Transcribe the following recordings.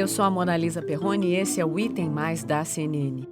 eu sou a Mona Lisa Perrone e esse é o Item Mais da CNN.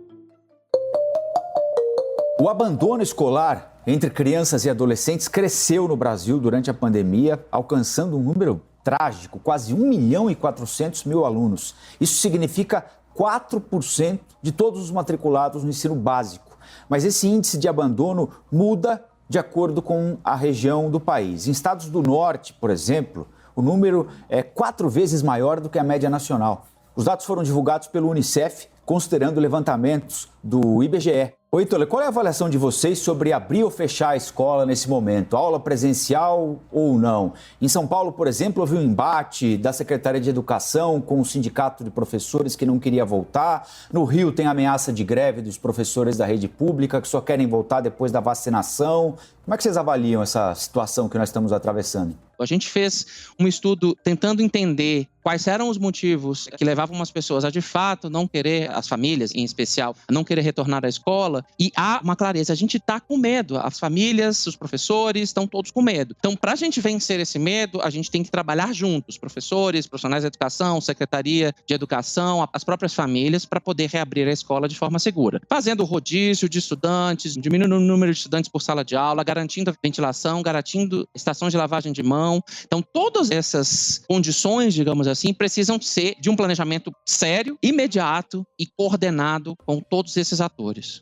O abandono escolar entre crianças e adolescentes cresceu no Brasil durante a pandemia, alcançando um número trágico, quase 1.400.000 alunos. Isso significa 4% de todos os matriculados no ensino básico. Mas esse índice de abandono muda de acordo com a região do país. Em estados do norte, por exemplo, o número é 4 vezes maior do que a média nacional. Os dados foram divulgados pelo Unicef, considerando levantamentos do IBGE. Oi, Tole, qual é a avaliação de vocês sobre abrir ou fechar a escola nesse momento? Aula presencial ou não? Em São Paulo, por exemplo, houve um embate da Secretaria de Educação com o sindicato de professores que não queria voltar. No Rio tem ameaça de greve dos professores da rede pública que só querem voltar depois da vacinação. Como é que vocês avaliam essa situação que nós estamos atravessando? A gente fez um estudo tentando entender quais eram os motivos que levavam as pessoas a, de fato, não querer, as famílias em especial, a não querer retornar à escola. E há uma clareza, a gente está com medo. As famílias, os professores estão todos com medo. Então, para a gente vencer esse medo, a gente tem que trabalhar juntos, professores, profissionais da educação, Secretaria de Educação, as próprias famílias, para poder reabrir a escola de forma segura. Fazendo rodízio de estudantes, diminuindo o número de estudantes por sala de aula, garantindo a ventilação, garantindo estações de lavagem de mão. Então, todas essas condições, digamos assim, precisam ser de um planejamento sério, imediato e coordenado com todos esses atores.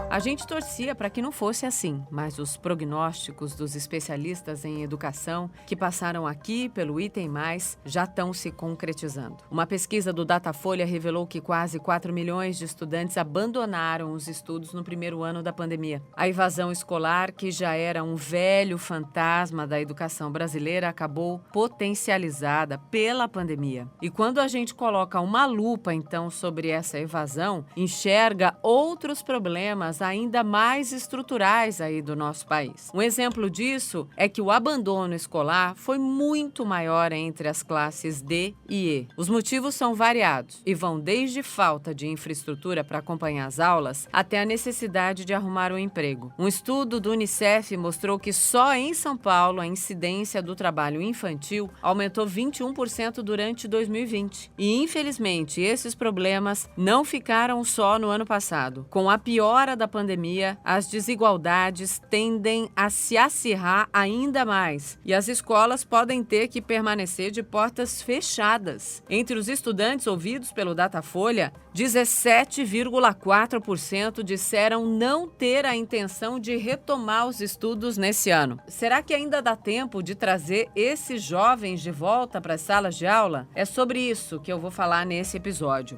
A gente torcia para que não fosse assim, mas os prognósticos dos especialistas em educação que passaram aqui pelo Item Mais já estão se concretizando. Uma pesquisa do Datafolha revelou que quase 4 milhões de estudantes abandonaram os estudos no primeiro ano da pandemia. A evasão escolar, que já era um velho fantasma da educação brasileira, acabou potencializada pela pandemia. E quando a gente coloca uma lupa, então, sobre essa evasão, enxerga outros problemas ainda mais estruturais aí do nosso país. Um exemplo disso é que o abandono escolar foi muito maior entre as classes D e E. Os motivos são variados e vão desde falta de infraestrutura para acompanhar as aulas até a necessidade de arrumar um emprego. Um estudo do Unicef mostrou que só em São Paulo a incidência do trabalho infantil aumentou 21% durante 2020. E, infelizmente, esses problemas não ficaram só no ano passado. Com a piora da pandemia, as desigualdades tendem a se acirrar ainda mais e as escolas podem ter que permanecer de portas fechadas. Entre os estudantes ouvidos pelo Datafolha, 17,4% disseram não ter a intenção de retomar os estudos nesse ano. Será que ainda dá tempo de trazer esses jovens de volta para as salas de aula? É sobre isso que eu vou falar nesse episódio.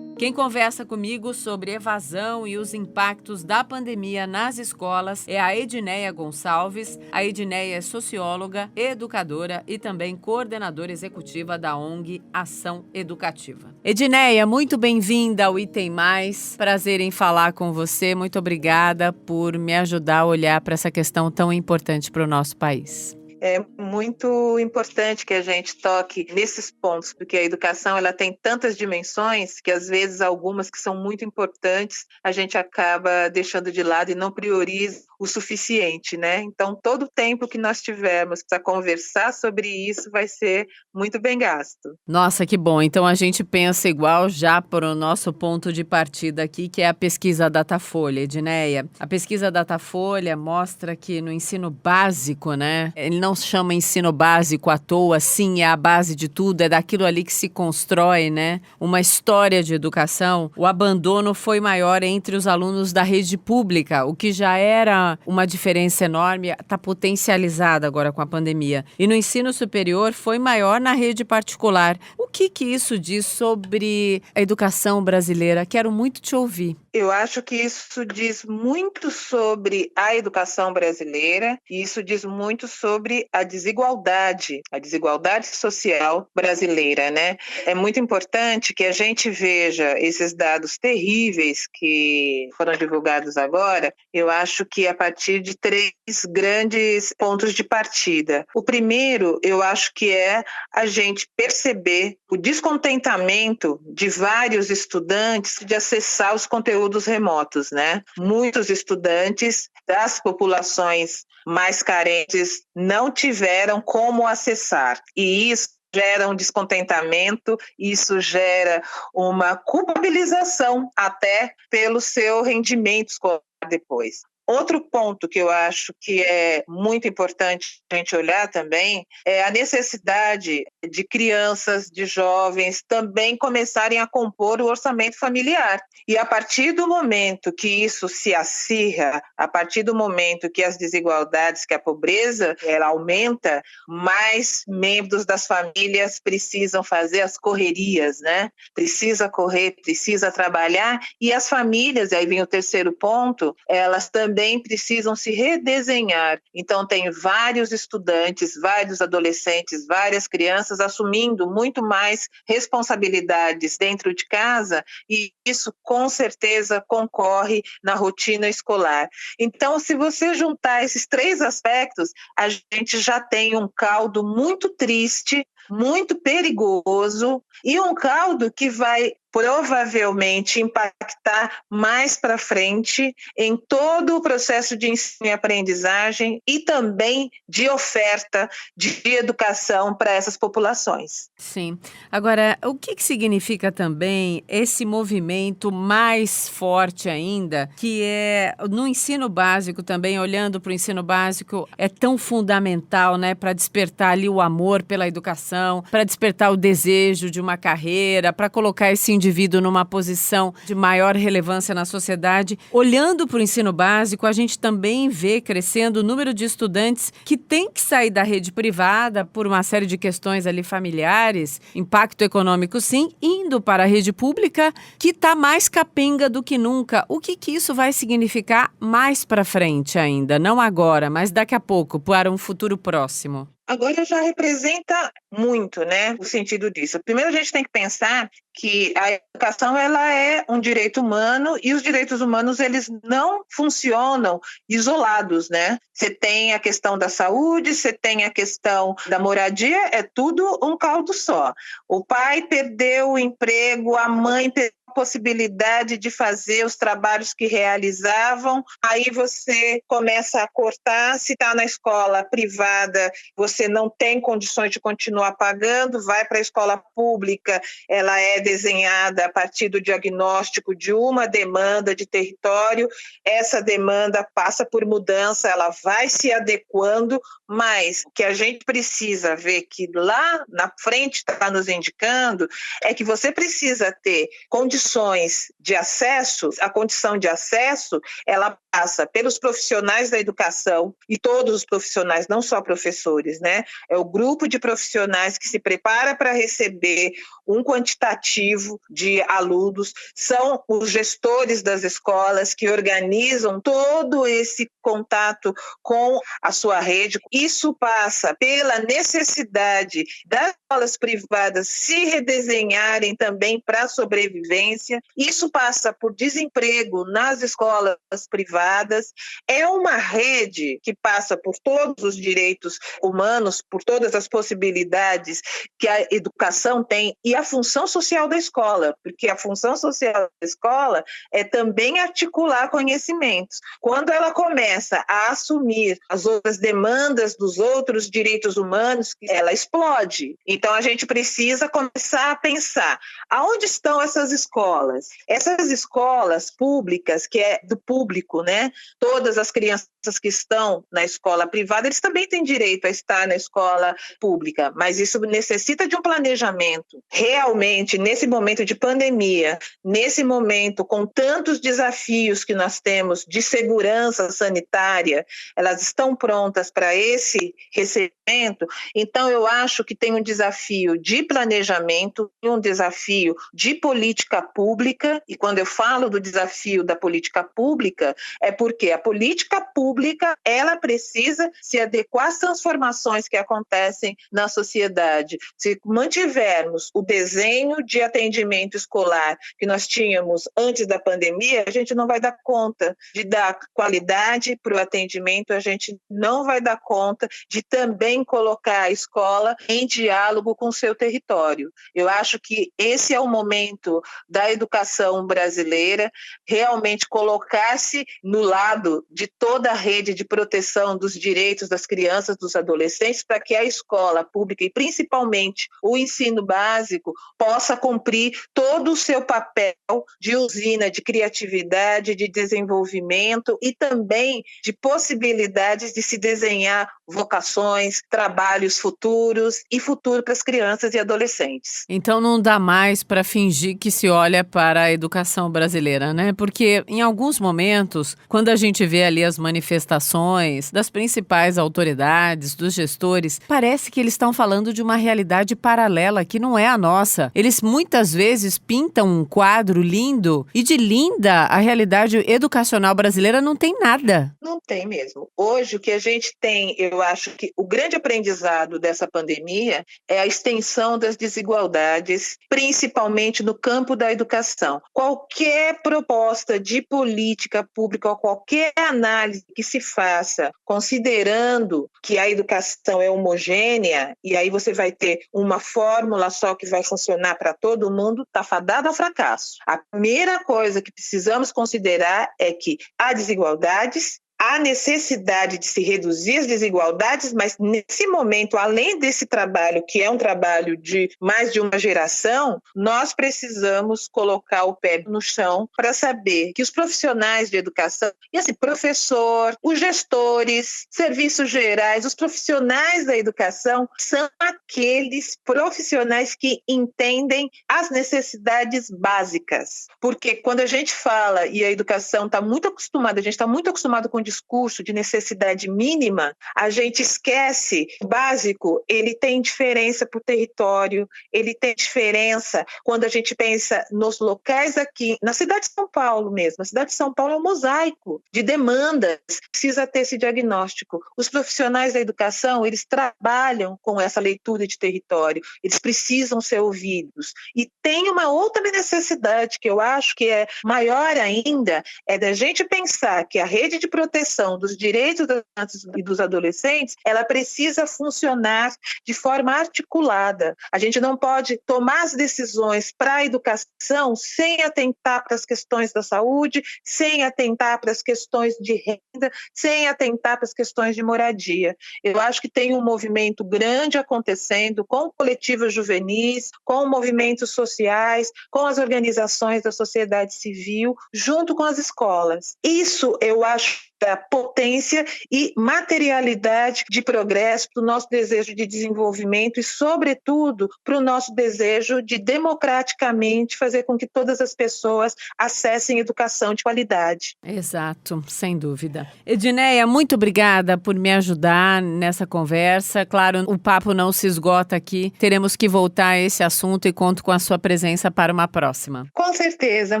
Quem conversa comigo sobre evasão e os impactos da pandemia nas escolas é a Edneia Gonçalves. A Edneia é socióloga, educadora e também coordenadora executiva da ONG Ação Educativa. Edneia, muito bem-vinda ao Item Mais. Prazer em falar com você. Muito obrigada por me ajudar a olhar para essa questão tão importante para o nosso país. É muito importante que a gente toque nesses pontos, porque a educação ela tem tantas dimensões que às vezes algumas que são muito importantes a gente acaba deixando de lado e não prioriza o suficiente, né? Então todo o tempo que nós tivermos para conversar sobre isso vai ser muito bem gasto. Nossa, que bom. Então a gente pensa igual já para o nosso ponto de partida aqui, que é a pesquisa Datafolha, Edneia. A pesquisa Datafolha mostra que no ensino básico, né? Ele não se chama ensino básico à toa, sim, é a base de tudo, é daquilo ali que se constrói, né? Uma história de educação. O abandono foi maior entre os alunos da rede pública, o que já era uma diferença enorme, está potencializada agora com a pandemia. E no ensino superior foi maior na rede particular. O que isso diz sobre a educação brasileira? Quero muito te ouvir. Eu acho que isso diz muito sobre a educação brasileira e isso diz muito sobre sobre a desigualdade social brasileira, né? É muito importante que a gente veja esses dados terríveis que foram divulgados agora. Eu acho que a partir de 3 grandes pontos de partida. O primeiro, eu acho que é a gente perceber o descontentamento de vários estudantes de acessar os conteúdos remotos, né? Muitos estudantes das populações mais carentes não tiveram como acessar, e isso gera um descontentamento, isso gera uma culpabilização até pelo seu rendimento escolar depois. Outro ponto que eu acho que é muito importante a gente olhar também é a necessidade de crianças, de jovens também começarem a compor o orçamento familiar. E a partir do momento que isso se acirra, a partir do momento que as desigualdades, que a pobreza ela aumenta, mais membros das famílias precisam fazer as correrias, né? Precisa correr, precisa trabalhar, e as famílias, e aí vem o terceiro ponto, elas também precisam se redesenhar. Então, tem vários estudantes, vários adolescentes, várias crianças assumindo muito mais responsabilidades dentro de casa, e isso com certeza concorre na rotina escolar. Então, se você juntar esses 3 aspectos, a gente já tem um caldo muito triste, muito perigoso, e um caldo que vai provavelmente impactar mais para frente em todo o processo de ensino e aprendizagem e também de oferta de educação para essas populações. Sim. Agora, o que significa também esse movimento mais forte ainda, que é no ensino básico também, olhando para o ensino básico, é tão fundamental, né, para despertar ali o amor pela educação, para despertar o desejo de uma carreira, para colocar esse indivíduo numa posição de maior relevância na sociedade. Olhando para o ensino básico, a gente também vê crescendo o número de estudantes que têm que sair da rede privada por uma série de questões ali familiares, impacto econômico sim, indo para a rede pública, que está mais capenga do que nunca. O que isso vai significar mais para frente ainda? Não agora, mas daqui a pouco, para um futuro próximo. Agora já representa muito, né, o sentido disso. Primeiro a gente tem que pensar que a educação ela é um direito humano, e os direitos humanos eles não funcionam isolados, né? Você tem a questão da saúde, você tem a questão da moradia, é tudo um caldo só. O pai perdeu o emprego, a mãe perdeu a possibilidade de fazer os trabalhos que realizavam, aí você começa a cortar. Se está na escola privada, você não tem condições de continuar pagando, vai para a escola pública, ela é desenhada a partir do diagnóstico de uma demanda de território, essa demanda passa por mudança, ela vai se adequando, mas o que a gente precisa ver que lá na frente está nos indicando é que você precisa ter condições de acesso. A condição de acesso, ela passa pelos profissionais da educação, e todos os profissionais, não só professores, né? É o grupo de profissionais que se prepara para receber um quantitativo de alunos, são os gestores das escolas que organizam todo esse contato com a sua rede. Isso passa pela necessidade das escolas privadas se redesenharem também para a sobrevivência. Isso passa por desemprego nas escolas privadas. É uma rede que passa por todos os direitos humanos, por todas as possibilidades que a educação tem, e a função social da escola, porque a função social da escola é também articular conhecimentos. Quando ela começa a assumir as outras demandas dos outros direitos humanos, ela explode. Então a gente precisa começar a pensar, aonde estão essas escolas? Essas escolas públicas, que é do público, né? Todas as crianças que estão na escola privada, eles também têm direito a estar na escola pública, mas isso necessita de um planejamento. Realmente, nesse momento de pandemia, nesse momento com tantos desafios que nós temos de segurança sanitária, elas estão prontas para esse recebimento? Então, eu acho que tem um desafio de planejamento e um desafio de política pública, e quando eu falo do desafio da política pública, é porque a política pública pública, ela precisa se adequar às transformações que acontecem na sociedade. Se mantivermos o desenho de atendimento escolar que nós tínhamos antes da pandemia, a gente não vai dar conta de dar qualidade para o atendimento, a gente não vai dar conta de também colocar a escola em diálogo com o seu território. Eu acho que esse é o momento da educação brasileira, realmente colocar-se no lado de toda a rede de proteção dos direitos das crianças, dos adolescentes, para que a escola pública e principalmente o ensino básico possa cumprir todo o seu papel de usina de criatividade, de desenvolvimento e também de possibilidades de se desenhar vocações, trabalhos futuros e futuro para as crianças e adolescentes. Então não dá mais para fingir que se olha para a educação brasileira, né? Porque em alguns momentos, quando a gente vê ali as manifestações das principais autoridades, dos gestores, parece que eles estão falando de uma realidade paralela que não é a nossa. Eles muitas vezes pintam um quadro lindo e de linda a realidade educacional brasileira não tem nada. Não tem mesmo. Hoje o que a gente tem, eu acho que o grande aprendizado dessa pandemia é a extensão das desigualdades, principalmente no campo da educação. Qualquer proposta de política pública ou qualquer análise que se faça considerando que a educação é homogênea e aí você vai ter uma fórmula só que vai funcionar para todo mundo, está fadada ao fracasso. A primeira coisa que precisamos considerar é que há desigualdades, há necessidade de se reduzir as desigualdades, mas nesse momento, além desse trabalho, que é um trabalho de mais de uma geração, nós precisamos colocar o pé no chão para saber que os profissionais de educação, e assim, professor, os gestores, serviços gerais, os profissionais da educação, são aqueles profissionais que entendem as necessidades básicas. Porque quando a gente fala, e a educação está muito acostumada, a gente está muito acostumado com o discurso de necessidade mínima, a gente esquece o básico, ele tem diferença para o território, ele tem diferença quando a gente pensa nos locais aqui, na cidade de São Paulo mesmo. A cidade de São Paulo é um mosaico de demandas, precisa ter esse diagnóstico. Os profissionais da educação, eles trabalham com essa leitura de território, eles precisam ser ouvidos. E tem uma outra necessidade que eu acho que é maior ainda, é da gente pensar que a rede de proteção dos direitos das crianças e dos adolescentes, ela precisa funcionar de forma articulada. A gente não pode tomar as decisões para a educação sem atentar para as questões da saúde, sem atentar para as questões de renda, sem atentar para as questões de moradia. Eu acho que tem um movimento grande acontecendo com coletivos juvenis, com movimentos sociais, com as organizações da sociedade civil, junto com as escolas. Isso eu acho da potência e materialidade de progresso para o nosso desejo de desenvolvimento e, sobretudo, para o nosso desejo de democraticamente fazer com que todas as pessoas acessem educação de qualidade. Exato, sem dúvida. Edneia, muito obrigada por me ajudar nessa conversa. Claro, o papo não se esgota aqui. Teremos que voltar a esse assunto e conto com a sua presença para uma próxima. Com certeza.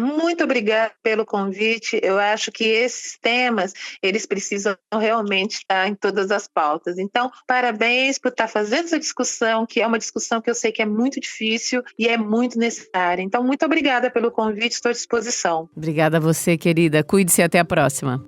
Muito obrigada pelo convite. Eu acho que esses temas eles precisam realmente estar em todas as pautas. Então, parabéns por estar fazendo essa discussão, que é uma discussão que eu sei que é muito difícil e é muito necessária. Então, muito obrigada pelo convite, estou à disposição. Obrigada a você, querida. Cuide-se, até a próxima.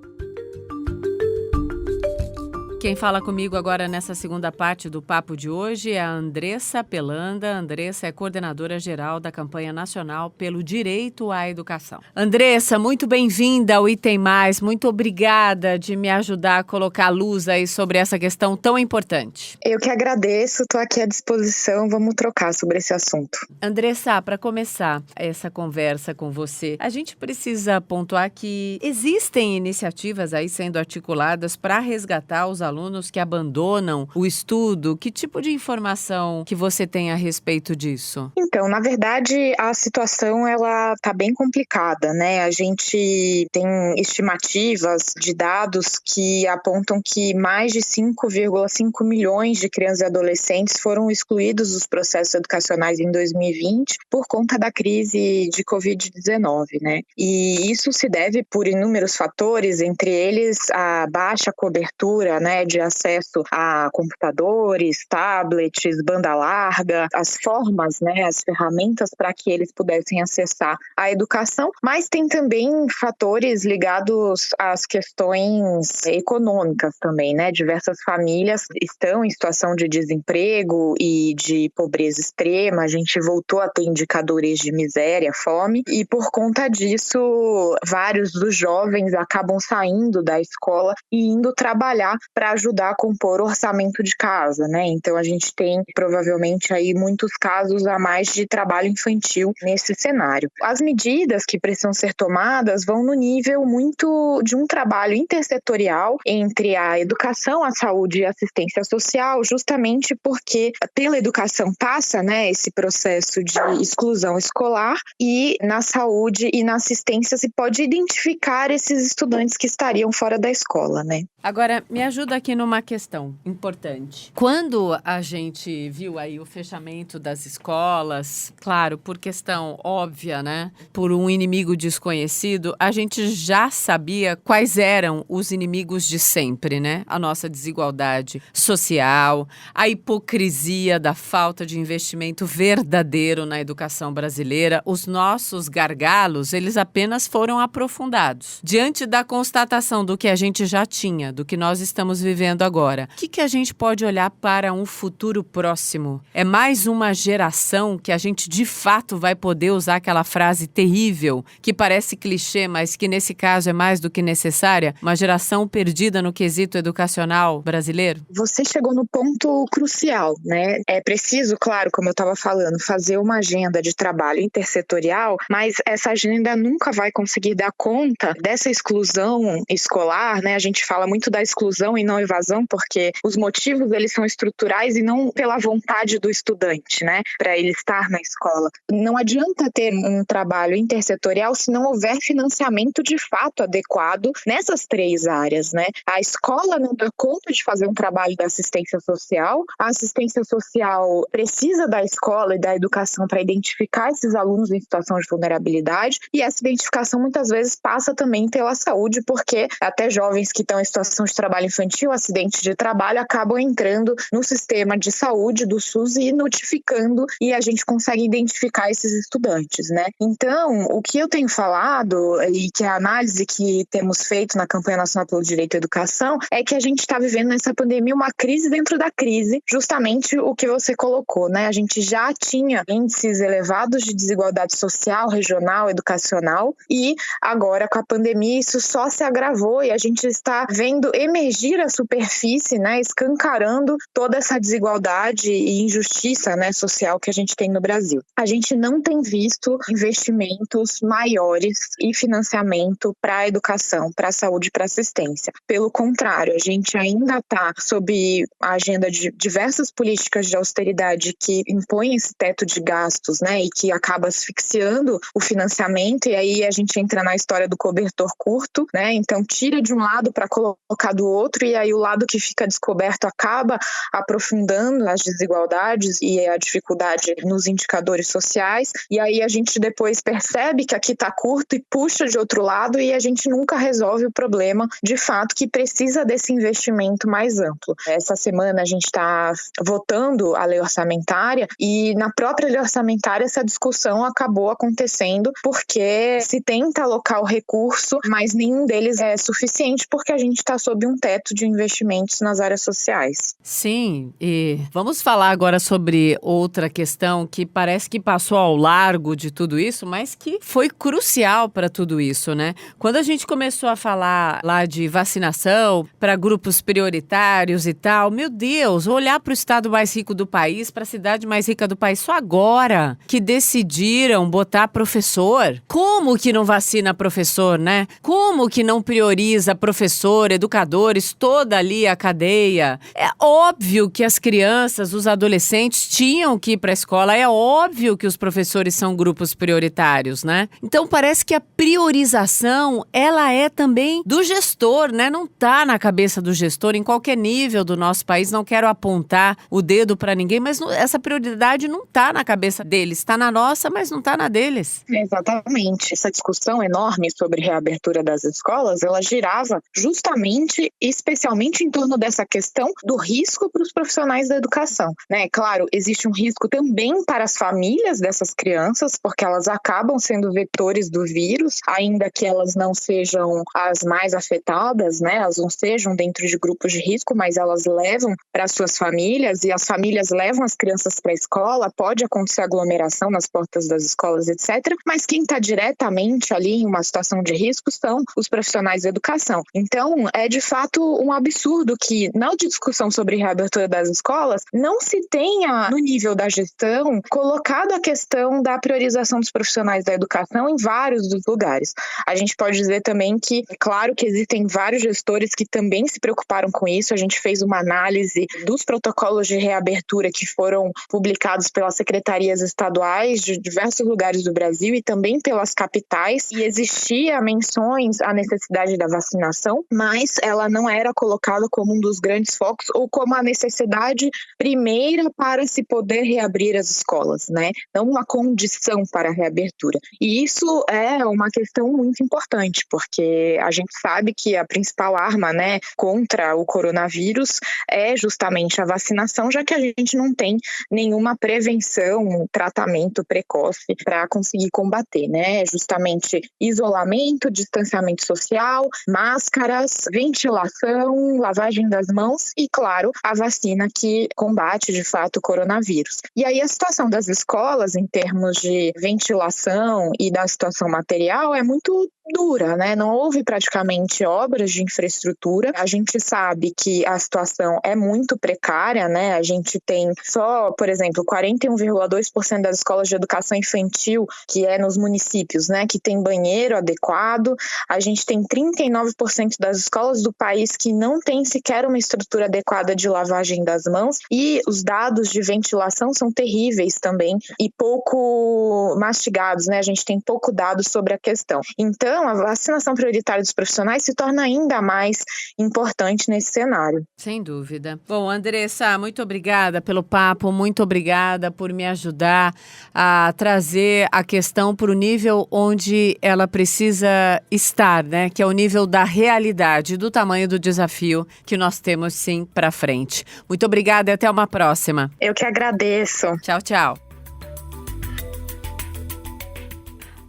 Quem fala comigo agora nessa segunda parte do papo de hoje é a Andressa Pelanda. Andressa é coordenadora geral da campanha nacional pelo direito à educação. Andressa, muito bem-vinda ao Item Mais. Muito obrigada de me ajudar a colocar luz aí sobre essa questão tão importante. Eu que agradeço, estou aqui à disposição, vamos trocar sobre esse assunto. Andressa, para começar essa conversa com você, a gente precisa pontuar que existem iniciativas aí sendo articuladas para resgatar os alunos que abandonam o estudo. Que tipo de informação que você tem a respeito disso? Então, Então, na verdade, a situação ela está bem complicada, né? A gente tem estimativas de dados que apontam que mais de 5,5 milhões de crianças e adolescentes foram excluídos dos processos educacionais em 2020 por conta da crise de Covid-19, né? E isso se deve por inúmeros fatores, entre eles a baixa cobertura, né, de acesso a computadores, tablets, banda larga, as formas, né, as ferramentas para que eles pudessem acessar a educação, mas tem também fatores ligados às questões econômicas também, né? Diversas famílias estão em situação de desemprego e de pobreza extrema, a gente voltou a ter indicadores de miséria, fome, e por conta disso, vários dos jovens acabam saindo da escola e indo trabalhar para ajudar a compor o orçamento de casa, né? Então a gente tem provavelmente aí muitos casos a mais de trabalho infantil nesse cenário. As medidas que precisam ser tomadas vão no nível muito de um trabalho intersetorial entre a educação, a saúde e a assistência social, justamente porque pela educação passa, né, esse processo de exclusão escolar, e na saúde e na assistência se pode identificar esses estudantes que estariam fora da escola, né? Agora, me ajuda aqui numa questão importante. Quando a gente viu aí o fechamento das escolas, claro, por questão óbvia, né? Por um inimigo desconhecido, a gente já sabia quais eram os inimigos de sempre, né? A nossa desigualdade social, a hipocrisia da falta de investimento verdadeiro na educação brasileira. Os nossos gargalos, eles apenas foram aprofundados. Diante da constatação do que a gente já tinha, do que nós estamos vivendo agora, o que a gente pode olhar para um futuro próximo? É mais uma geração que a gente de fato vai poder usar aquela frase terrível, que parece clichê, mas que nesse caso é mais do que necessária? Uma geração perdida no quesito educacional brasileiro? Você chegou no ponto crucial, né? É preciso, claro, como eu estava falando, fazer uma agenda de trabalho intersetorial, mas essa agenda nunca vai conseguir dar conta dessa exclusão escolar, né? A gente fala muito da exclusão e não evasão, porque os motivos eles são estruturais e não pela vontade do estudante, né? Para ele estar na escola. Não adianta ter um trabalho intersetorial se não houver financiamento de fato adequado nessas três áreas, né? A escola não dá conta de fazer um trabalho da assistência social, a assistência social precisa da escola e da educação para identificar esses alunos em situação de vulnerabilidade, e essa identificação muitas vezes passa também pela saúde, porque até jovens que estão em situação de trabalho infantil, acidente de trabalho, acabam entrando no sistema de saúde do SUS e notificando, e a gente consegue identificar esses estudantes, né? Então, o que eu tenho falado, e que é a análise que temos feito na Campanha Nacional pelo Direito à Educação, é que a gente está vivendo nessa pandemia uma crise dentro da crise, justamente o que você colocou, né? A gente já tinha índices elevados de desigualdade social, regional, educacional, e agora com a pandemia isso só se agravou e a gente está vendo emergir à superfície, né, escancarando toda essa desigualdade e injustiça, né, social que a gente tem no Brasil. A gente não tem visto investimentos maiores e financiamento para a educação, para a saúde e para a assistência. Pelo contrário, a gente ainda está sob a agenda de diversas políticas de austeridade que impõem esse teto de gastos, né, e que acaba asfixiando o financiamento, e aí a gente entra na história do cobertor curto, né, então tira de um lado para colocar do outro, e aí o lado que fica descoberto acaba aprofundando as desigualdades e a dificuldade nos indicadores sociais, e aí a gente depois percebe que aqui está curto e puxa de outro lado, e a gente nunca resolve o problema de fato que precisa desse investimento mais amplo. Essa semana a gente está votando a lei orçamentária, e na própria lei orçamentária essa discussão acabou acontecendo porque se tenta alocar o recurso, mas nenhum deles é suficiente porque a gente está sob um teto de investimentos nas áreas sociais. Sim, e vamos falar agora sobre outra questão que parece que passou ao largo de tudo isso, mas que foi crucial para tudo isso, né? Quando a gente começou a falar lá de vacinação para grupos prioritários e tal, meu Deus, olhar para o estado mais rico do país, para a cidade mais rica do país, só agora que decidiram botar professor. Como que não vacina professor, né? Como que não prioriza professor, educador, educadores, toda ali a cadeia. É óbvio que as crianças, os adolescentes tinham que ir para a escola, é óbvio que os professores são grupos prioritários, né? Então parece que a priorização, ela é também do gestor, né? Não tá na cabeça do gestor em qualquer nível do nosso país, não quero apontar o dedo para ninguém, mas essa prioridade não tá na cabeça deles, está na nossa, mas não tá na deles. Exatamente. Essa discussão enorme sobre reabertura das escolas, ela girava justamente, especialmente em torno dessa questão do risco para os profissionais da educação, né? Claro, existe um risco também para as famílias dessas crianças, porque elas acabam sendo vetores do vírus, ainda que elas não sejam as mais afetadas, né? Elas não sejam dentro de grupos de risco, mas elas levam para suas famílias e as famílias levam as crianças para a escola, pode acontecer aglomeração nas portas das escolas, etc. Mas quem está diretamente ali em uma situação de risco são os profissionais da educação. Então, é de fato um absurdo que na discussão sobre reabertura das escolas não se tenha, no nível da gestão, colocado a questão da priorização dos profissionais da educação em vários dos lugares. A gente pode dizer também que, claro que existem vários gestores que também se preocuparam com isso. A gente fez uma análise dos protocolos de reabertura que foram publicados pelas secretarias estaduais de diversos lugares do Brasil e também pelas capitais, e existia menções à necessidade da vacinação, mas ela não era colocada como um dos grandes focos ou como a necessidade primeira para se poder reabrir as escolas, né? Não uma condição para a reabertura. E isso é uma questão muito importante, porque a gente sabe que a principal arma, né, contra o coronavírus é justamente a vacinação, já que a gente não tem nenhuma prevenção, tratamento precoce para conseguir combater, né? Justamente isolamento, distanciamento social, máscaras, ventilação, lavagem das mãos e, claro, a vacina que combate de fato o coronavírus. E aí a situação das escolas em termos de ventilação e da situação material é muito dura, né? Não houve praticamente obras de infraestrutura. A gente sabe que a situação é muito precária, né? A gente tem só, por exemplo, 41,2% das escolas de educação infantil, que é nos municípios, né, que tem banheiro adequado. A gente tem 39% das escolas do país que não tem sequer uma estrutura adequada de lavagem das mãos, e os dados de ventilação são terríveis também e pouco mastigados, né? A gente tem pouco dado sobre a questão. Então, a vacinação prioritária dos profissionais se torna ainda mais importante nesse cenário. Sem dúvida. Bom, Andressa, muito obrigada pelo papo, muito obrigada por me ajudar a trazer a questão para o nível onde ela precisa estar, né? Que é o nível da realidade, do tamanho do desafio que nós temos sim para frente. Muito obrigada e até uma próxima. Eu que agradeço. Tchau, tchau.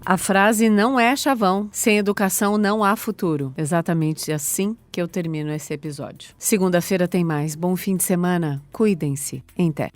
A frase não é chavão. Sem educação não há futuro. Exatamente assim que eu termino esse episódio. Segunda-feira tem mais. Bom fim de semana. Cuidem-se. Em té.